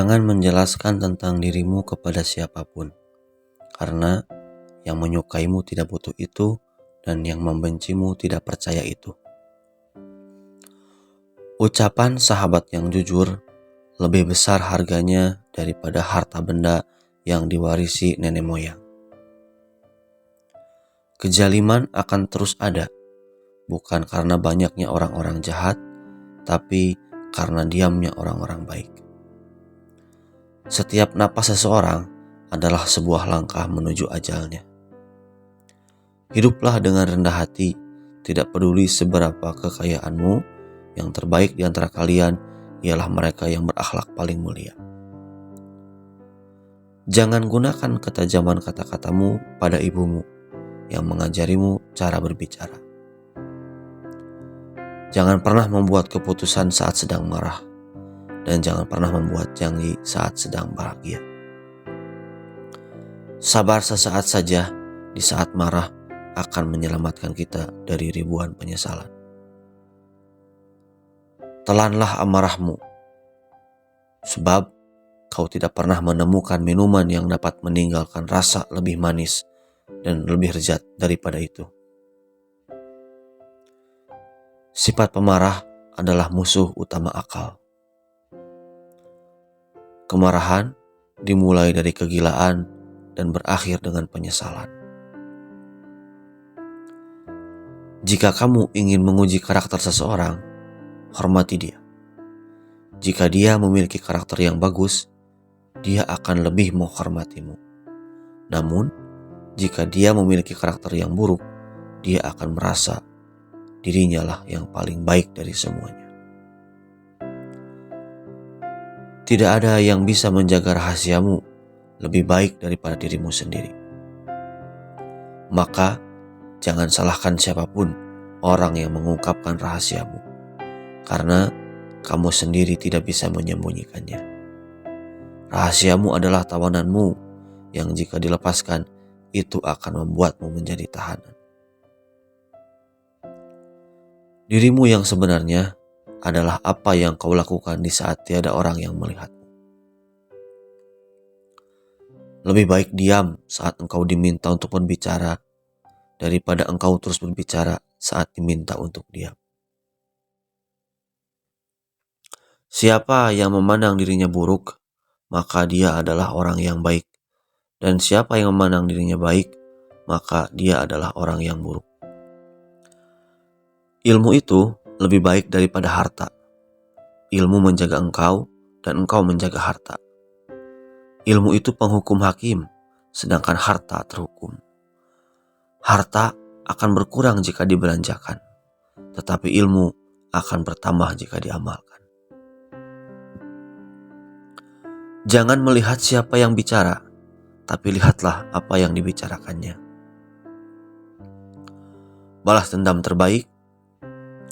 Jangan menjelaskan tentang dirimu kepada siapapun, karena yang menyukaimu tidak butuh itu dan yang membencimu tidak percaya itu. Ucapan sahabat yang jujur lebih besar harganya daripada harta benda yang diwarisi nenek moyang. Kejaliman akan terus ada, bukan karena banyaknya orang-orang jahat, tapi karena diamnya orang-orang baik. Setiap napas seseorang adalah sebuah langkah menuju ajalnya. Hiduplah dengan rendah hati, tidak peduli seberapa kekayaanmu, yang terbaik di antara kalian ialah mereka yang berakhlak paling mulia. Jangan gunakan ketajaman kata-katamu pada ibumu yang mengajarimu cara berbicara. Jangan pernah membuat keputusan saat sedang marah, dan jangan pernah membuat janji saat sedang bahagia. Sabar sesaat saja di saat marah akan menyelamatkan kita dari ribuan penyesalan. Telanlah amarahmu, sebab kau tidak pernah menemukan minuman yang dapat meninggalkan rasa lebih manis dan lebih lezat daripada itu. Sifat pemarah adalah musuh utama akal. Kemarahan dimulai dari kegilaan dan berakhir dengan penyesalan. Jika kamu ingin menguji karakter seseorang, hormati dia. Jika dia memiliki karakter yang bagus, dia akan lebih menghormatimu. Namun, jika dia memiliki karakter yang buruk, dia akan merasa dirinya lah yang paling baik dari semuanya. Tidak ada yang bisa menjaga rahasiamu lebih baik daripada dirimu sendiri. Maka, jangan salahkan siapapun orang yang mengungkapkan rahasiamu, karena kamu sendiri tidak bisa menyembunyikannya. Rahasiamu adalah tawananmu yang jika dilepaskan, itu akan membuatmu menjadi tahanan. Dirimu yang sebenarnya adalah apa yang kau lakukan di saat tiada orang yang melihatmu. Lebih baik diam saat engkau diminta untuk berbicara daripada engkau terus berbicara saat diminta untuk diam. Siapa yang memandang dirinya buruk, maka dia adalah orang yang baik. Dan siapa yang memandang dirinya baik, maka dia adalah orang yang buruk. Ilmu itu lebih baik daripada harta. Ilmu menjaga engkau dan engkau menjaga harta. Ilmu itu penghukum hakim, sedangkan harta terhukum. Harta akan berkurang jika dibelanjakan, tetapi ilmu akan bertambah jika diamalkan. Jangan melihat siapa yang bicara, tapi lihatlah apa yang dibicarakannya. Balas dendam terbaik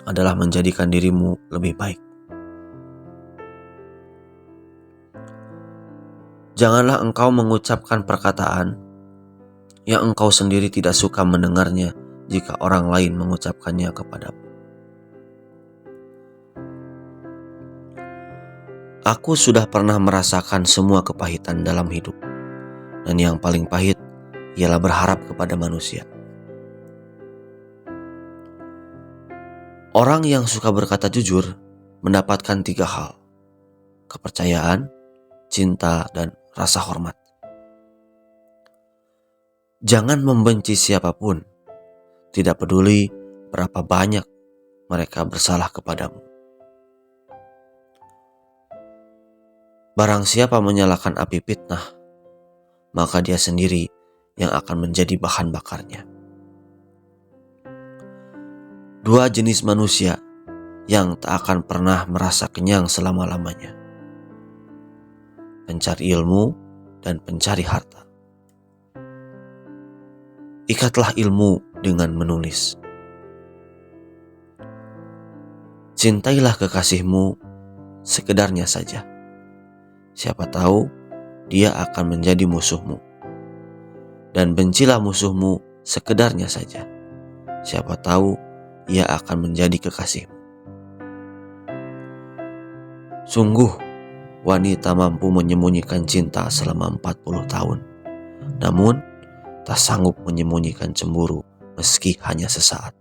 adalah menjadikan dirimu lebih baik. Janganlah engkau mengucapkan perkataan yang engkau sendiri tidak suka mendengarnya jika orang lain mengucapkannya kepadamu. Aku sudah pernah merasakan semua kepahitan dalam hidup, dan yang paling pahit ialah berharap kepada manusia. Orang yang suka berkata jujur mendapatkan 3 hal: kepercayaan, cinta, dan rasa hormat. Jangan membenci siapapun, tidak peduli berapa banyak mereka bersalah kepadamu. Barang siapa menyalakan api fitnah, maka dia sendiri yang akan menjadi bahan bakarnya. 2 jenis manusia yang tak akan pernah merasa kenyang selama-lamanya: pencari ilmu dan pencari harta. Ikatlah ilmu dengan menulis. Cintailah kekasihmu sekedarnya saja. Siapa tahu dia akan menjadi musuhmu. Dan bencilah musuhmu sekedarnya saja. Siapa tahu ia akan menjadi kekasihmu. Sungguh, wanita mampu menyembunyikan cinta selama 40 tahun, namun tak sanggup menyembunyikan cemburu meski hanya sesaat.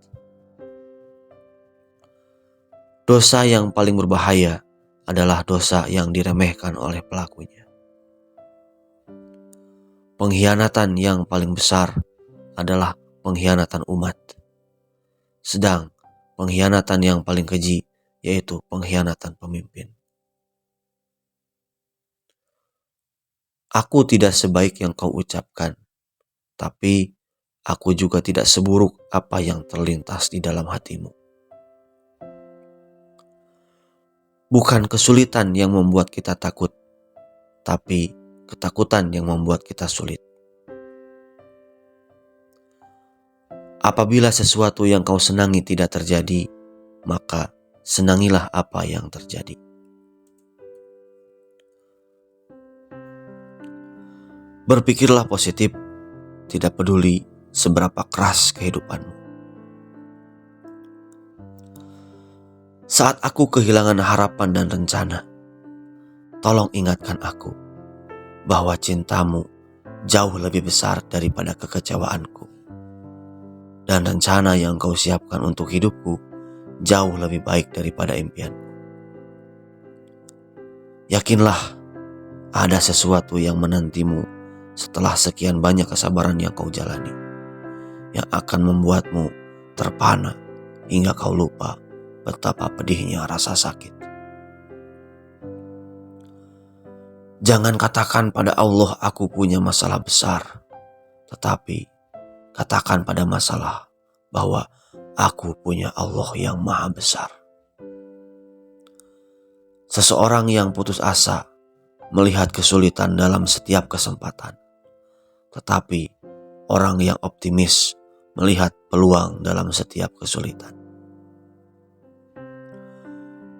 Dosa yang paling berbahaya adalah dosa yang diremehkan oleh pelakunya. Pengkhianatan yang paling besar adalah pengkhianatan umat. Sedang pengkhianatan yang paling keji yaitu pengkhianatan pemimpin. Aku tidak sebaik yang kau ucapkan, tapi aku juga tidak seburuk apa yang terlintas di dalam hatimu. Bukan kesulitan yang membuat kita takut, tapi ketakutan yang membuat kita sulit. Apabila sesuatu yang kau senangi tidak terjadi, maka senangilah apa yang terjadi. Berpikirlah positif, tidak peduli seberapa keras kehidupanmu. Saat aku kehilangan harapan dan rencana, tolong ingatkan aku bahwa cintamu jauh lebih besar daripada kekecewaanku. Dan rencana yang kau siapkan untuk hidupku jauh lebih baik daripada impianku. Yakinlah ada sesuatu yang menantimu setelah sekian banyak kesabaran yang kau jalani, yang akan membuatmu terpana hingga kau lupa betapa pedihnya rasa sakit. Jangan katakan pada Allah aku punya masalah besar, tetapi katakan pada masalah bahwa aku punya Allah yang maha besar. Seseorang yang putus asa melihat kesulitan dalam setiap kesempatan, tetapi orang yang optimis melihat peluang dalam setiap kesulitan.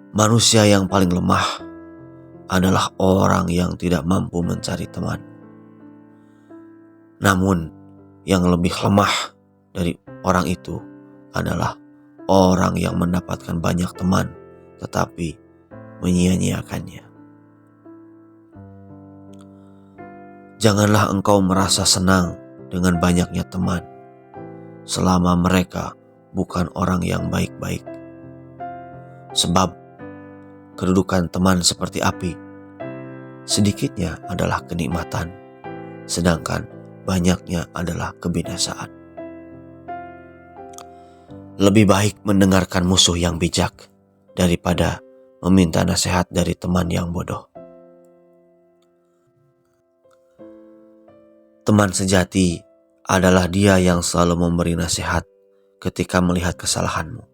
Manusia yang paling lemah adalah orang yang tidak mampu mencari teman. Namun yang lebih lemah dari orang itu adalah orang yang mendapatkan banyak teman tetapi menyia-nyiakannya. Janganlah engkau merasa senang dengan banyaknya teman selama mereka bukan orang yang baik-baik. Sebab kedudukan teman seperti api, sedikitnya adalah kenikmatan, sedangkan banyaknya adalah kebinasaan. Lebih baik mendengarkan musuh yang bijak daripada meminta nasihat dari teman yang bodoh. Teman sejati adalah dia yang selalu memberi nasihat ketika melihat kesalahanmu,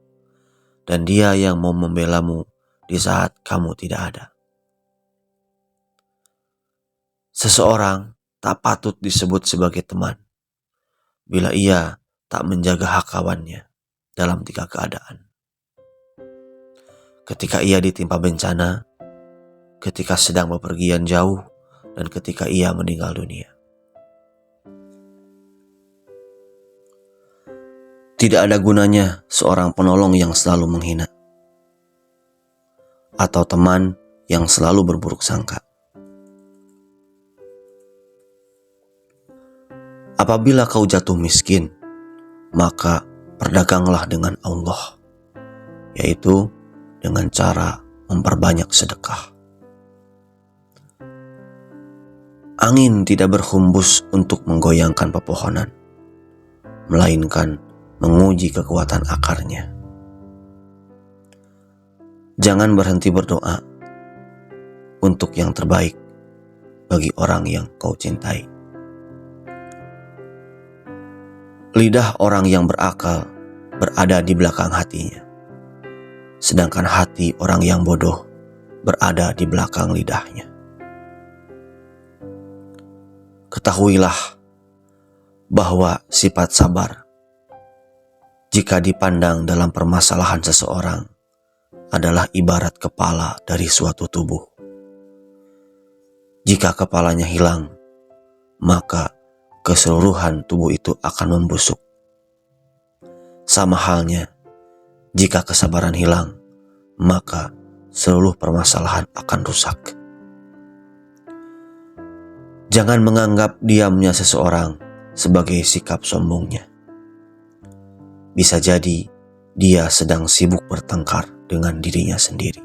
dan dia yang mau membelamu di saat kamu tidak ada. Seseorang tak patut disebut sebagai teman bila ia tak menjaga hak kawannya dalam 3 keadaan. Ketika ia ditimpa bencana, ketika sedang bepergian jauh, dan ketika ia meninggal dunia. Tidak ada gunanya seorang penolong yang selalu menghina, atau teman yang selalu berburuk sangka. Apabila kau jatuh miskin, maka berdaganglah dengan Allah, yaitu dengan cara memperbanyak sedekah. Angin tidak berhembus untuk menggoyangkan pepohonan, melainkan menguji kekuatan akarnya. Jangan berhenti berdoa untuk yang terbaik bagi orang yang kau cintai. Lidah orang yang berakal berada di belakang hatinya, sedangkan hati orang yang bodoh berada di belakang lidahnya. Ketahuilah bahwa sifat sabar, jika dipandang dalam permasalahan seseorang, adalah ibarat kepala dari suatu tubuh. Jika kepalanya hilang, maka keseluruhan tubuh itu akan membusuk. Sama halnya, jika kesabaran hilang, maka seluruh permasalahan akan rusak. Jangan menganggap diamnya seseorang sebagai sikap sombongnya. Bisa jadi dia sedang sibuk bertengkar dengan dirinya sendiri.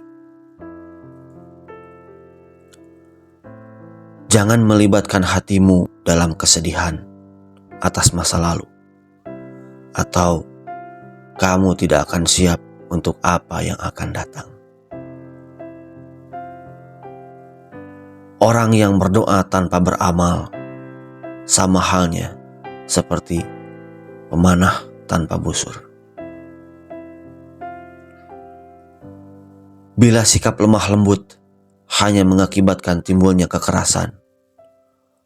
Jangan melibatkan hatimu dalam kesedihan atas masa lalu, atau kamu tidak akan siap untuk apa yang akan datang. Orang yang berdoa tanpa beramal sama halnya seperti pemanah tanpa busur. Bila sikap lemah lembut hanya mengakibatkan timbulnya kekerasan,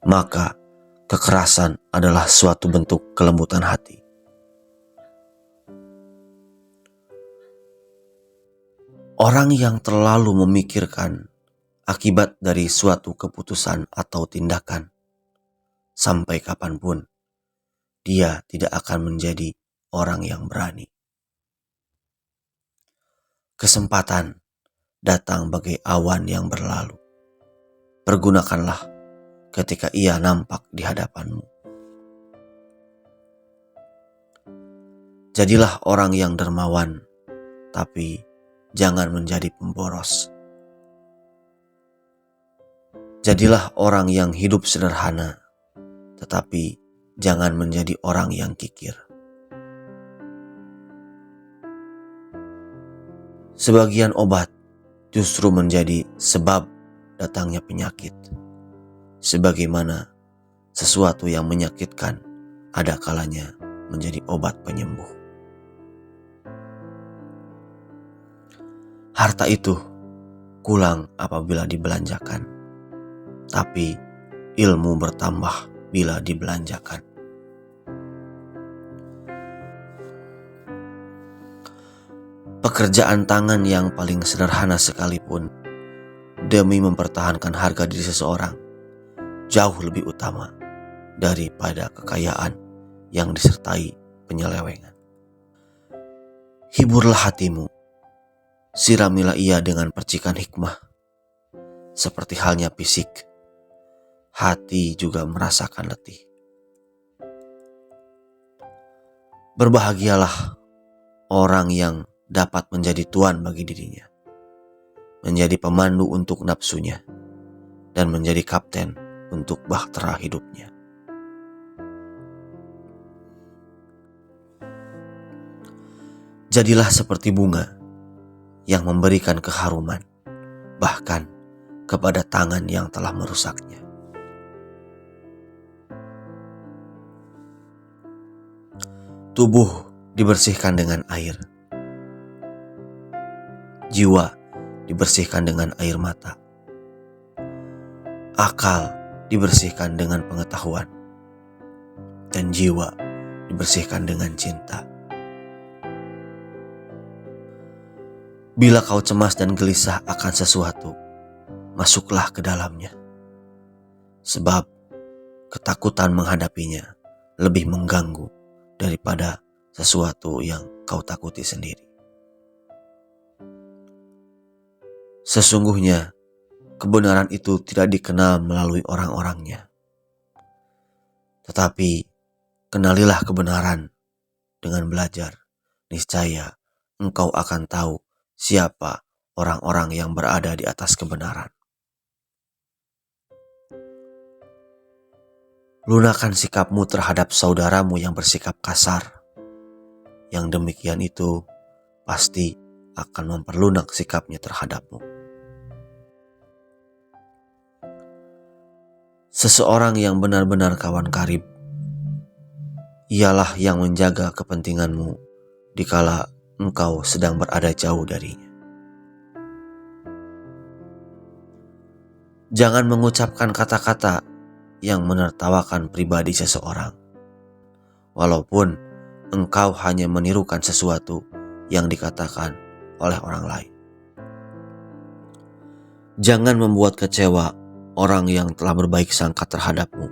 maka kekerasan adalah suatu bentuk kelembutan hati. Orang yang terlalu memikirkan akibat dari suatu keputusan atau tindakan, sampai kapanpun dia tidak akan menjadi orang yang berani. Kesempatan datang bagai awan yang berlalu. Pergunakanlah ketika ia nampak di hadapanmu. Jadilah orang yang dermawan, tapi jangan menjadi pemboros. Jadilah orang yang hidup sederhana, tetapi jangan menjadi orang yang kikir. Sebagian obat justru menjadi sebab datangnya penyakit. Sebagaimana sesuatu yang menyakitkan ada kalanya menjadi obat penyembuh. Harta itu kurang apabila dibelanjakan, tapi ilmu bertambah bila dibelanjakan. Pekerjaan tangan yang paling sederhana sekalipun, demi mempertahankan harga diri seseorang, jauh lebih utama daripada kekayaan yang disertai penyelewengan. Hiburlah hatimu, siramilah ia dengan percikan hikmah. Seperti halnya fisik, hati juga merasakan letih. Berbahagialah orang yang dapat menjadi tuan bagi dirinya, menjadi pemandu untuk nafsunya, dan menjadi kapten untuk bahtera hidupnya. Jadilah seperti bunga yang memberikan keharuman, bahkan kepada tangan yang telah merusaknya. Tubuh dibersihkan dengan air, jiwa dibersihkan dengan air mata, akal dibersihkan dengan pengetahuan, dan jiwa dibersihkan dengan cinta. Bila kau cemas dan gelisah akan sesuatu, masuklah ke dalamnya, sebab ketakutan menghadapinya lebih mengganggu daripada sesuatu yang kau takuti sendiri. Sesungguhnya, kebenaran itu tidak dikenal melalui orang-orangnya. Tetapi, kenalilah kebenaran dengan belajar. Niscaya, engkau akan tahu siapa orang-orang yang berada di atas kebenaran. Lunakan sikapmu terhadap saudaramu yang bersikap kasar. Yang demikian itu pasti akan memperlunak sikapnya terhadapmu. Seseorang yang benar-benar kawan karib ialah yang menjaga kepentinganmu dikala engkau sedang berada jauh darinya. Jangan mengucapkan kata-kata yang menertawakan pribadi seseorang, walaupun engkau hanya menirukan sesuatu yang dikatakan oleh orang lain. Jangan membuat kecewa orang yang telah berbaik sangka terhadapmu,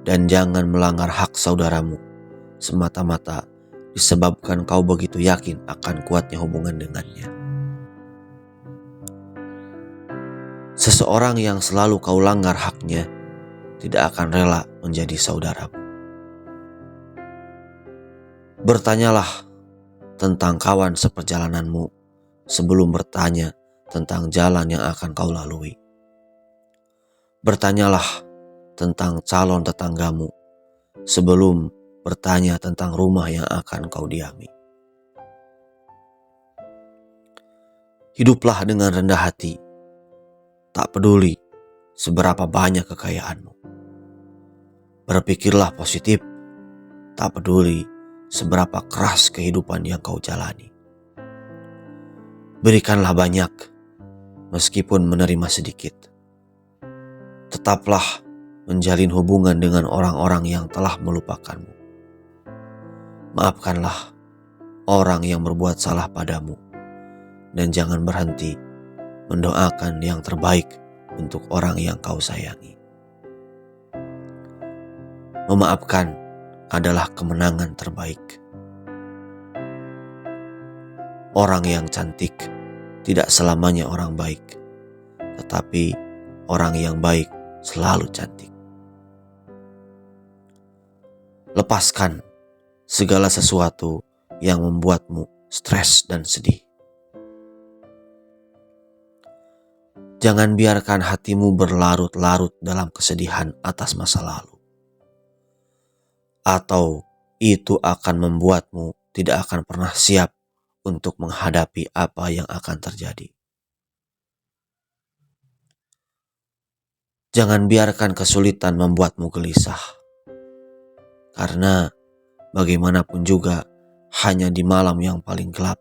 dan jangan melanggar hak saudaramu semata-mata disebabkan kau begitu yakin akan kuatnya hubungan dengannya. Seseorang yang selalu kau langgar haknya tidak akan rela menjadi saudaramu. Bertanyalah tentang kawan seperjalananmu sebelum bertanya tentang jalan yang akan kau lalui. Bertanyalah tentang calon tetanggamu sebelum bertanya tentang rumah yang akan kau diami. Hiduplah dengan rendah hati, tak peduli seberapa banyak kekayaanmu. Berpikirlah positif, tak peduli seberapa keras kehidupan yang kau jalani. Berikanlah banyak, meskipun menerima sedikit. Tetaplah menjalin hubungan dengan orang-orang yang telah melupakanmu. Maafkanlah orang yang berbuat salah padamu, dan jangan berhenti mendoakan yang terbaik untuk orang yang kau sayangi. Memaafkan adalah kemenangan terbaik. Orang yang cantik tidak selamanya orang baik, tetapi orang yang baik selalu cantik. Lepaskan segala sesuatu yang membuatmu stres dan sedih. Jangan biarkan hatimu berlarut-larut dalam kesedihan atas masa lalu, atau itu akan membuatmu tidak akan pernah siap untuk menghadapi apa yang akan terjadi. Jangan biarkan kesulitan membuatmu gelisah, karena bagaimanapun juga hanya di malam yang paling gelap,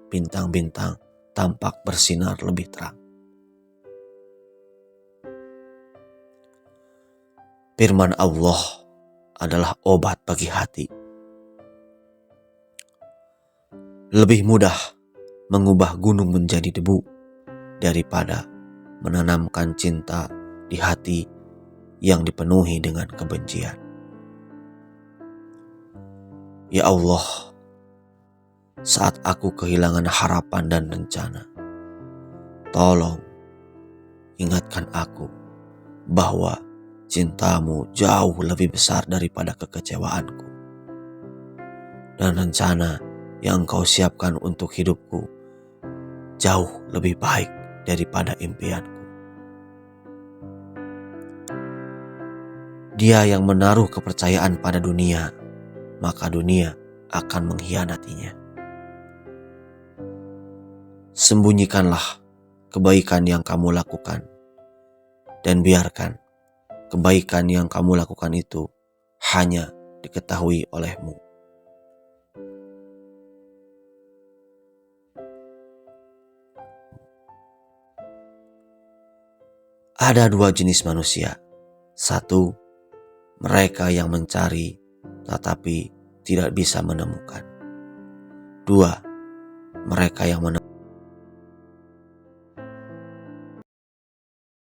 bintang-bintang tampak bersinar lebih terang. Firman Allah adalah obat bagi hati. Lebih mudah mengubah gunung menjadi debu daripada menanamkan cinta di hati yang dipenuhi dengan kebencian. Ya Allah, saat aku kehilangan harapan dan rencana, tolong ingatkan aku bahwa cintamu jauh lebih besar daripada kekecewaanku, dan rencana yang kau siapkan untuk hidupku jauh lebih baik daripada impianku. Dia yang menaruh kepercayaan pada dunia, maka dunia akan mengkhianatinya. Sembunyikanlah kebaikan yang kamu lakukan, dan biarkan kebaikan yang kamu lakukan itu hanya diketahui olehmu. Ada dua jenis manusia. Satu, mereka yang mencari tetapi tidak bisa menemukan. Dua, mereka yang menemukan